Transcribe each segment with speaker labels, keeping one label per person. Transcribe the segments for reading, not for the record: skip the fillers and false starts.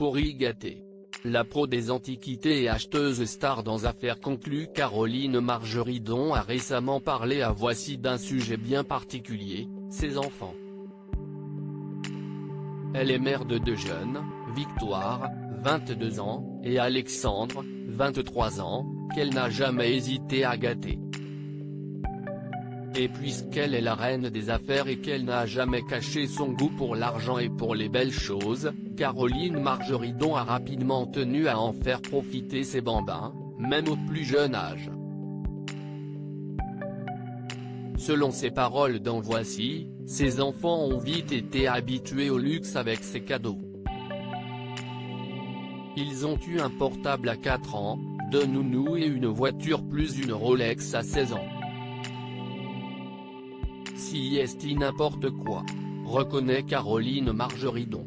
Speaker 1: euphorie gâtée. La pro des antiquités et acheteuse star dans Affaires conclues Caroline Margeridon a récemment parlé à Voici d'un sujet bien particulier, ses enfants. Elle est mère de deux jeunes, Victoire, 22 ans, et Alexandre, 23 ans, qu'elle n'a jamais hésité à gâter. Et puisqu'elle est la reine des affaires et qu'elle n'a jamais caché son goût pour l'argent et pour les belles choses, Caroline Margeridon a rapidement tenu à en faire profiter ses bambins, même au plus jeune âge. Selon ses paroles dans Voici, ses enfants ont vite été habitués au luxe avec ses cadeaux. Ils ont eu un portable à 4 ans, deux nounous et une voiture plus une Rolex à 16 ans. Si est n'importe quoi, reconnaît Caroline Margeridon.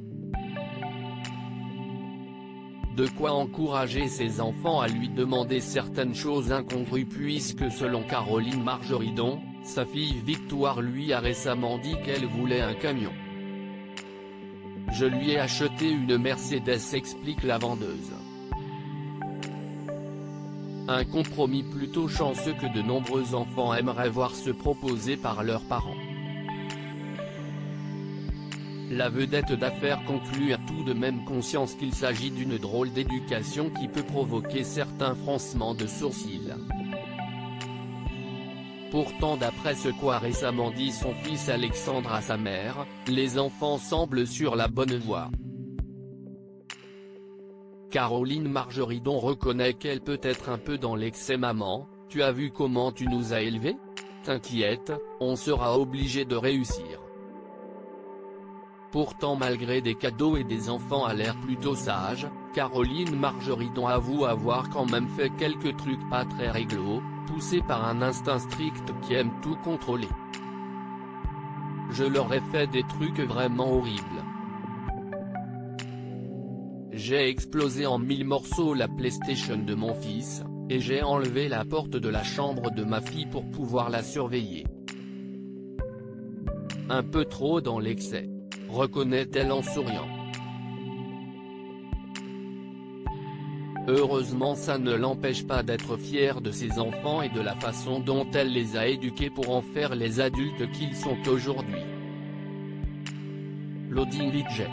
Speaker 1: De quoi encourager ses enfants à lui demander certaines choses incongrues puisque selon Caroline Margeridon, sa fille Victoire lui a récemment dit qu'elle voulait un camion. Je lui ai acheté une Mercedes, explique la vendeuse. Un compromis plutôt chanceux que de nombreux enfants aimeraient voir se proposer par leurs parents. La vedette d'Affaires conclues a tout de même conscience qu'il s'agit d'une drôle d'éducation qui peut provoquer certains froncements de sourcils. Pourtant d'après ce qu'a récemment dit son fils Alexandre à sa mère, les enfants semblent sur la bonne voie. Caroline Margeridon reconnaît qu'elle peut être un peu dans l'excès. Maman, tu as vu comment tu nous as élevés? T'inquiète, on sera obligé de réussir. Pourtant malgré des cadeaux et des enfants à l'air plutôt sages, Caroline Margeridon avoue avoir quand même fait quelques trucs pas très réglo, poussée par un instinct strict qui aime tout contrôler. Je leur ai fait des trucs vraiment horribles. J'ai explosé en 1000 morceaux la PlayStation de mon fils, et j'ai enlevé la porte de la chambre de ma fille pour pouvoir la surveiller. Un peu trop dans l'excès, reconnaît-elle en souriant. Heureusement ça ne l'empêche pas d'être fière de ses enfants et de la façon dont elle les a éduqués pour en faire les adultes qu'ils sont aujourd'hui. Loading Widget.